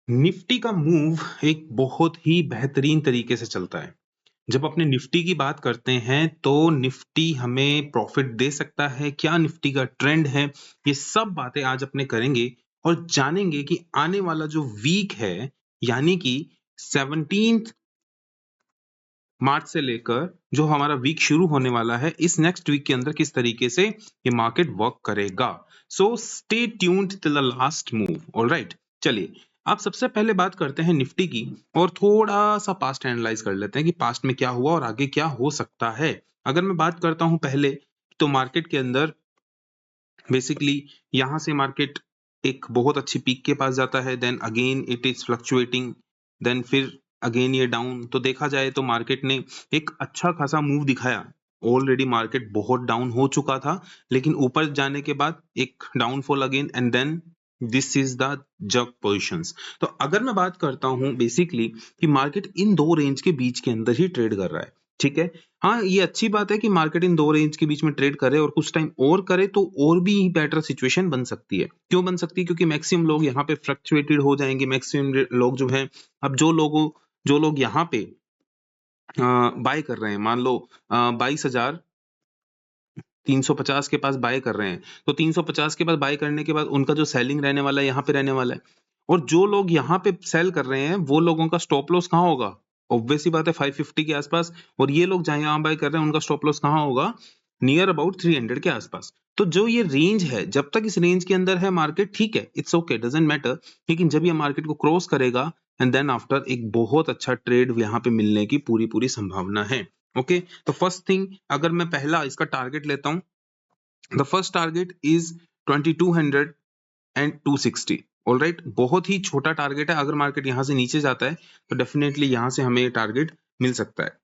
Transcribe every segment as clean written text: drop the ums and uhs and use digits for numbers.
Nifty का move एक बहुत ही बेहतरीन तरीके से चलता है। जब अपने निफ्टी की बात करते हैं तो निफ्टी हमें प्रॉफिट दे सकता है, क्या निफ्टी का ट्रेंड है, ये सब बातें आज अपने करेंगे और जानेंगे कि आने वाला जो वीक है, यानी कि 17 मार्च से लेकर जो हमारा वीक शुरू होने वाला है, इस नेक्स्ट वीक के अंदर किस तरीके से ये मार्केट वर्क करेगा। So stay tuned till the last move. Alright, चलिए आप सबसे पहले बात करते हैं निफ्टी की और थोड़ा सा पास्ट एनालाइज कर लेते हैं कि पास्ट में क्या हुआ और आगे क्या हो सकता है। अगर मैं बात करता हूं पहले, तो मार्केट के अंदर बेसिकली यहां से मार्केट एक बहुत अच्छी पीक के पास जाता है, then again it is fluctuating, then फिर अगेन ये डाउन। तो देखा जाए तो मार्केट ने एक अच्छा खासा मूव दिखाया। ऑलरेडी मार्केट बहुत डाउन हो चुका था, लेकिन ऊपर जाने के बाद एक downfall again and then this is the jag positions. तो अगर मैं बात करता हूं बेसिकली कि मार्केट इन दो रेंज के बीच के अंदर ही ट्रेड कर रहा है, ठीक है। हाँ, ये अच्छी बात है कि मार्केट इन दो रेंज के बीच में ट्रेड करे और कुछ टाइम और करे तो और भी बेटर सिचुएशन बन सकती है। क्यों बन सकती है? क्योंकि मैक्सिमम लोग यहाँ पे फ्लक्चुएटेड हो जाएंगे। मैक्सिमम लोग जो हैं, अब जो लोग यहाँ पे बाय कर रहे हैं, मान लो 22,350 के पास बाय कर रहे हैं, तो 350 के पास बाय करने के बाद उनका जो सेलिंग रहने वाला है यहाँ पे रहने वाला है। और जो लोग यहाँ पे सेल कर रहे हैं वो लोगों का स्टॉप लॉस कहाँ होगा? ऑब्वियस सी बात है 550 के आसपास। और ये लोग जहां यहाँ बाय कर रहे हैं उनका स्टॉप लॉस कहाँ होगा? नियर अबाउट 300 के आसपास। तो जो ये रेंज है, जब तक इस रेंज के अंदर है मार्केट, ठीक है, इट्स ओके, डजंट मैटर। लेकिन जब ये मार्केट को क्रॉस करेगा एंड देन आफ्टर एक बहुत अच्छा ट्रेड यहाँ पे मिलने की पूरी पूरी संभावना है। ओके, तो फर्स्ट थिंग, अगर मैं पहला इसका टारगेट लेता हूं, the first target is 2200 and 260। Alright, बहुत ही छोटा टारगेट है। अगर मार्केट यहां से नीचे जाता है तो डेफिनेटली यहां से हमें टारगेट मिल सकता है।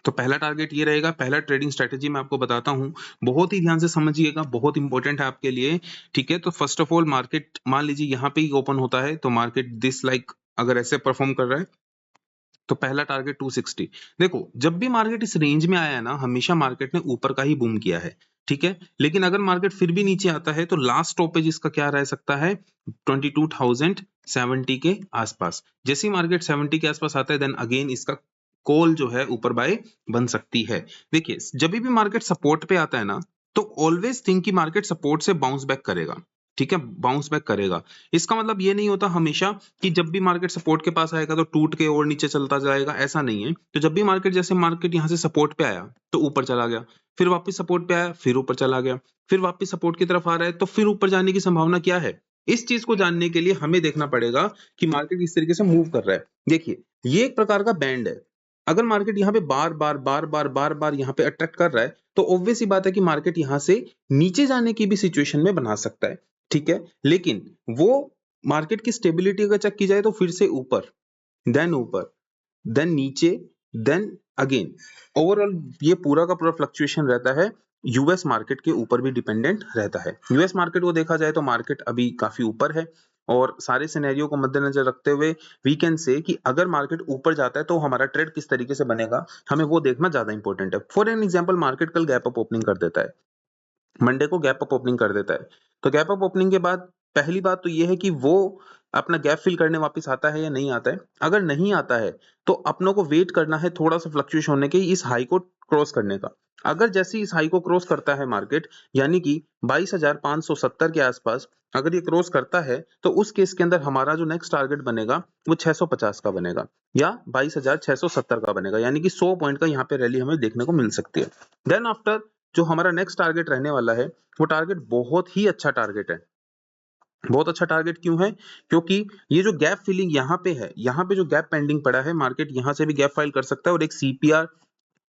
तो पहला टारगेट ये रहेगा। पहला ट्रेडिंग स्ट्रेटेजी मैं आपको बताता हूं, बहुत ही ध्यान से समझिएगा, बहुत इंपॉर्टेंट है आपके लिए, ठीक है। तो फर्स्ट ऑफ ऑल, मार्केट मान लीजिए यहाँ पे ही ओपन होता है, तो मार्केट दिस लाइक अगर ऐसे परफॉर्म कर रहा है तो पहला टारगेट 260। देखो, जब भी मार्केट इस रेंज में आया है ना, हमेशा मार्केट ने ऊपर का ही बूम किया है, ठीक है। लेकिन अगर मार्केट फिर भी नीचे आता है तो लास्ट स्टॉपेज इसका क्या रह सकता है? 22,070 के आसपास। जैसे ही मार्केट 70 के आसपास आता है, देन अगेन इसका कॉल जो है ऊपर बाय बन सकती है। देखिए, जब भी मार्केट सपोर्ट पे आता है ना, तो ऑलवेज थिंक कि मार्केट सपोर्ट से बाउंस बैक करेगा, ठीक है, बाउंस बैक करेगा। इसका मतलब ये नहीं होता हमेशा कि जब भी मार्केट सपोर्ट के पास आएगा तो टूट के और नीचे चलता जाएगा, ऐसा नहीं है। तो जब भी मार्केट, जैसे मार्केट यहाँ से सपोर्ट पे आया तो ऊपर चला गया, फिर वापस सपोर्ट पे आया, फिर ऊपर चला गया, फिर वापस सपोर्ट की तरफ आ रहा है, तो फिर ऊपर जाने की संभावना क्या है? इस चीज को जानने के लिए हमें देखना पड़ेगा कि मार्केट किस तरीके से मूव कर रहा है। देखिए, ये एक प्रकार का बैंड है। अगर मार्केट यहाँ पे बार बार यहाँ पे अट्रैक्ट कर रहा है, तो ऑब्वियस सी बात है कि मार्केट यहाँ से नीचे जाने की भी सिचुएशन में बना सकता है, ठीक है। लेकिन वो मार्केट की स्टेबिलिटी अगर चेक की जाए तो फिर से ऊपर देन नीचे, देन अगेन, ओवरऑल ये पूरा का पूरा फ्लक्चुएशन रहता है। यूएस मार्केट के ऊपर भी डिपेंडेंट रहता है। यूएस मार्केट को देखा जाए तो मार्केट अभी काफी ऊपर है, और सारे सिनेरियो को मद्देनजर रखते हुए वी कैन से कि अगर मार्केट ऊपर जाता है तो हमारा ट्रेड किस तरीके से बनेगा, हमें वो देखना ज्यादा इंपॉर्टेंट है। फॉर एन एग्जाम्पल, मार्केट कल गैप अप ओपनिंग कर देता है, मंडे को गैप अप ओपनिंग कर देता है, तो गैप अप ओपनिंग के बाद पहली बात तो ये है कि वो अपना गैप फिल करने वापस आता है या नहीं आता है। अगर नहीं आता है तो अपनों को वेट करना है थोड़ा सा फ्लक्चुएशन होने के, इस हाई को क्रॉस करने का। अगर जैसे इस हाई को क्रॉस करता है मार्केट, यानी कि 22,570 के आसपास अगर ये क्रॉस करता है, तो उस केस के अंदर हमारा जो नेक्स्ट टारगेट बनेगा वो 650 का बनेगा या 22,670 का बनेगा, यानी कि 100 पॉइंट का यहाँ पे रैली हमें देखने को मिल सकती है। देन आफ्टर जो हमारा नेक्स्ट टारगेट रहने वाला है, वो टारगेट बहुत ही अच्छा टारगेट है। बहुत अच्छा टारगेट क्यों है? क्योंकि ये जो गैप फिलिंग यहाँ पे है, यहाँ पे जो गैप पेंडिंग पड़ा है, मार्केट यहाँ से भी गैप फाइल कर सकता है, और एक सीपीआर,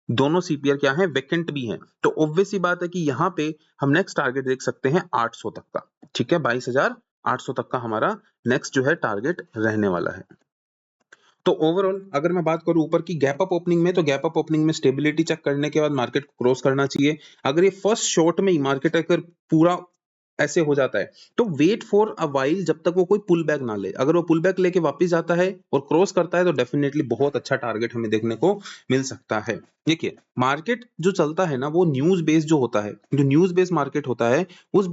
दोनों सीपीआर क्या है? वैकेंट भी है। तो ऑब्वियस सी बात है कि यहाँ पे हम नेक्स्ट टारगेट देख सकते हैं 800 तक का, ठीक है, 22,800 तक का हमारा नेक्स्ट जो है टारगेट रहने वाला है। तो ओवरऑल अगर मैं बात करूं ऊपर की गैप अप ओपनिंग में, तो गैप अप ओपनिंग में स्टेबिलिटी चेक करने के बाद मार्केट को क्रॉस करना चाहिए। अगर ये फर्स्ट शॉट में ही मार्केट अगर पूरा ऐसे हो जाता है। तो वेट फॉर अ वाइल जब तक वो कोई पुल बैक ना ले। अगर वो पुल बैक लेके वापस जाता है और क्रॉस करता है तो डेफिनेटली बहुत अच्छा टारगेट हमें देखने को मिल सकता है। देखिए मार्केट जो चलता है ना वो न्यूज बेस्ड जो होता है, जो न्यूज बेस्ड मार्केट होता है उस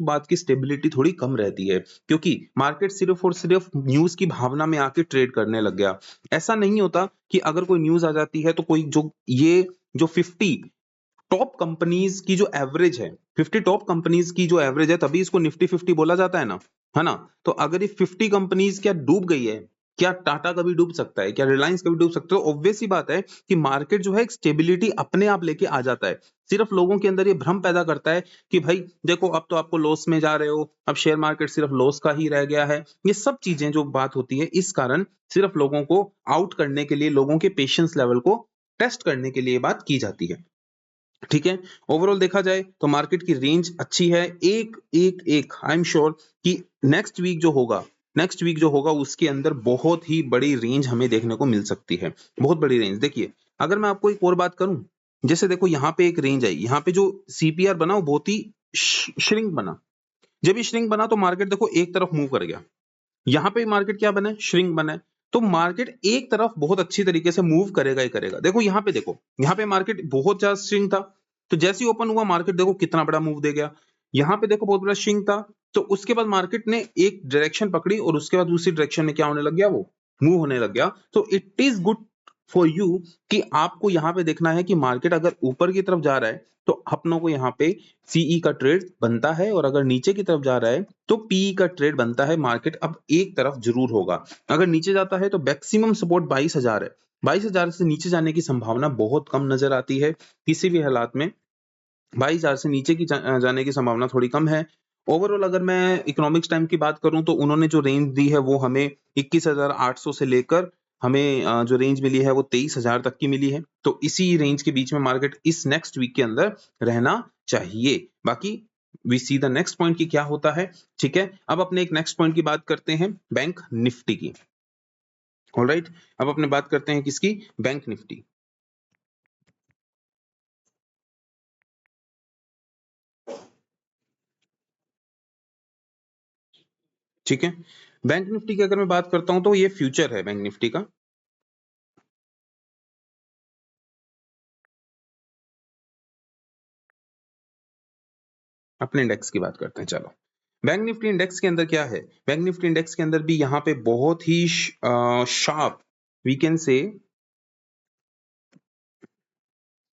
बात की स्टेबिलिटी थोड़ी कम रहती है, क्योंकि मार्केट सिर्फ और सिर्फ न्यूज की भावना में आके ट्रेड करने लग गया। ऐसा नहीं होता कि अगर कोई न्यूज आ जाती है तो कोई जो 50 टॉप कंपनीज की जो एवरेज है, 50 टॉप कंपनीज की जो एवरेज है, तभी इसको निफ्टी 50 बोला जाता है ना। तो अगर ये 50 कंपनीज क्या डूब गई है, क्या टाटा कभी डूब सकता है, क्या रिलायंस कभी डूब सकता है? तो ऑब्वियस सी बात है कि मार्केट जो है एक स्टेबिलिटी अपने आप लेके आ जाता है। सिर्फ लोगों के अंदर ये भ्रम पैदा करता है कि भाई देखो अब तो आपको लॉस में जा रहे हो, अब शेयर मार्केट सिर्फ लॉस का ही रह गया है। ये सब चीजें जो बात होती है इस कारण सिर्फ लोगों को आउट करने के लिए, लोगों के पेशेंस लेवल को टेस्ट करने के लिए बात की जाती है। ठीक है, ओवरऑल देखा जाए तो मार्केट की रेंज अच्छी है। एक आई एम श्योर कि नेक्स्ट वीक जो होगा उसके अंदर बहुत ही बड़ी रेंज हमें देखने को मिल सकती है, बहुत बड़ी रेंज। देखिए अगर मैं आपको एक और बात करूं, जैसे देखो यहाँ पे एक रेंज आई, यहाँ पे जो सीपीआर बना वो बहुत ही श्रिंक बना। जब ये श्रिंक बना तो मार्केट देखो एक तरफ मूव कर गया। यहाँ पे मार्केट क्या बना है, श्रिंक बना है। तो मार्केट एक तरफ बहुत अच्छी तरीके से मूव करेगा ही करेगा। देखो यहाँ पे मार्केट बहुत ज्यादा श्रिंक था, तो जैसे ही ओपन हुआ मार्केट देखो कितना बड़ा मूव दे गया। यहाँ पे देखो बहुत बड़ा श्रिंक था, तो उसके बाद मार्केट ने एक डायरेक्शन पकड़ी और उसके बाद दूसरी डायरेक्शन में क्या होने लग गया, वो मूव होने लग गया। तो it is good for you कि आपको यहाँ पे देखना है कि मार्केट अगर ऊपर की तरफ जा रहा है तो अपनों को यहाँ पे सीई का ट्रेड बनता है, और अगर नीचे की तरफ जा रहा है तो पीई का ट्रेड बनता है। मार्केट अब एक तरफ जरूर होगा। अगर नीचे जाता है तो मैक्सिमम सपोर्ट 22,000 है। 22,000 से नीचे जाने की संभावना बहुत कम नजर आती है किसी भी हालात में। 22,000 से नीचे की जाने की संभावना थोड़ी कम है। ओवरऑल अगर मैं इकोनॉमिक्स टाइम की बात करूं तो उन्होंने जो रेंज दी है वो हमें 21,800 से लेकर हमें जो रेंज मिली है वो 23,000 तक की मिली है। तो इसी रेंज के बीच में मार्केट इस नेक्स्ट वीक के अंदर रहना चाहिए। बाकी we see the next point की क्या होता है। ठीक है, अब अपने एक नेक्स्ट पॉइंट की बात करते हैं, बैंक निफ्टी की। ऑलराइट, अब अपने बात करते हैं किसकी, बैंक निफ्टी। ठीक है, बैंक निफ्टी की अगर मैं बात करता हूं तो ये फ्यूचर है बैंक निफ्टी का। अपने इंडेक्स की बात करते हैं, चलो। बैंक निफ्टी इंडेक्स के अंदर क्या है, बैंक निफ्टी इंडेक्स के अंदर भी यहाँ पे बहुत ही शार्प वी कैन से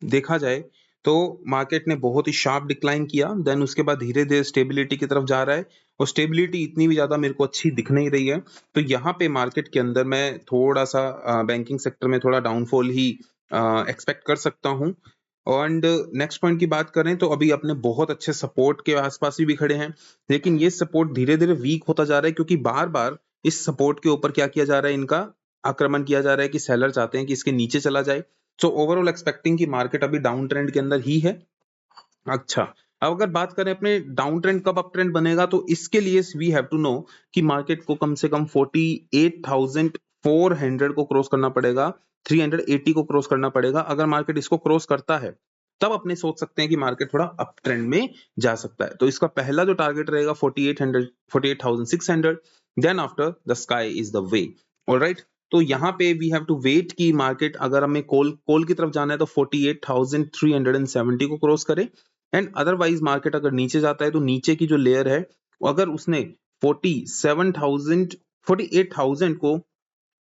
देखा जाए तो मार्केट ने बहुत ही शार्प डिक्लाइन किया, देन उसके बाद धीरे धीरे स्टेबिलिटी की तरफ जा रहा है, और स्टेबिलिटी इतनी भी ज्यादा मेरे को अच्छी दिख नहीं रही है। तो यहाँ पे मार्केट के अंदर मैं थोड़ा सा बैंकिंग सेक्टर में थोड़ा डाउनफॉल ही एक्सपेक्ट कर सकता हूँ। एंड नेक्स्ट पॉइंट की बात करें तो अभी अपने बहुत अच्छे सपोर्ट के आसपास ही भी खड़े हैं, लेकिन ये सपोर्ट धीरे धीरे वीक होता जा रहा है, क्योंकि बार बार इस सपोर्ट के ऊपर क्या किया जा रहा है, इनका आक्रमण किया जा रहा है कि सेलर चाहते हैं कि इसके नीचे चला जाए। सो ओवरऑल एक्सपेक्टिंग कि मार्केट अभी डाउन ट्रेंड के अंदर ही है। अच्छा, अब अगर बात करें अपने डाउन ट्रेंड कब अप ट्रेंड बनेगा, तो इसके लिए वी हैव टू नो कि मार्केट को कम से कम 48,400 को क्रॉस करना पड़ेगा, 380 को क्रॉस करना पड़ेगा। अगर मार्केट इसको क्रॉस करता है तब अपने सोच सकते हैं कि मार्केट थोड़ा अप ट्रेंड में जा सकता है। तो इसका पहला जो टारगेट रहेगा 4800, 48,600, then after the sky is the way. Alright, तो यहाँ पे वी हैव टू वेट कि मार्केट अगर हमें कॉल की तरफ जाना है तो 48,370 को क्रॉस करे, एंड अदरवाइज मार्केट अगर नीचे जाता है तो नीचे की जो लेयर है अगर उसने 48,000 को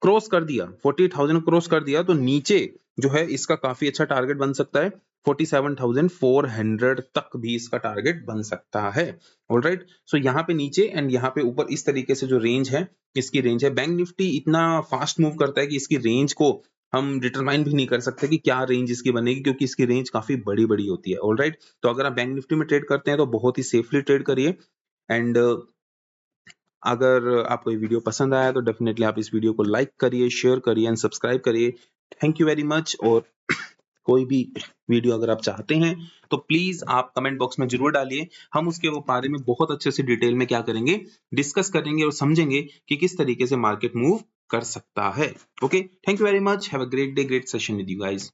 क्रॉस कर दिया, 48,000 क्रॉस कर दिया, तो नीचे जो है इसका काफी अच्छा टारगेट बन सकता है। 47,400 तक भी इसका टारगेट बन सकता है। ऑलराइट, सो यहाँ पे नीचे एंड यहाँ पे ऊपर इस तरीके से जो रेंज है, इसकी रेंज है। बैंक निफ्टी इतना फास्ट मूव करता है कि इसकी रेंज को हम डिटरमाइन भी नहीं कर सकते कि क्या रेंज इसकी बनेगी, क्योंकि इसकी रेंज काफी बड़ी बड़ी होती है। ऑलराइट, तो अगर आप बैंक निफ्टी में ट्रेड करते हैं तो बहुत ही सेफली ट्रेड करिए। एंड अगर आपको ये वीडियो पसंद आया तो डेफिनेटली आप इस वीडियो को लाइक करिए, शेयर करिए एंड सब्सक्राइब करिए। Thank you very much. और कोई भी वीडियो अगर आप चाहते हैं तो प्लीज आप कमेंट बॉक्स में जरूर डालिए, हम उसके वो बारे में बहुत अच्छे से डिटेल में क्या करेंगे, डिस्कस करेंगे और समझेंगे कि किस तरीके से मार्केट मूव कर सकता है। Okay, thank you very much, have a great day, great session with you guys.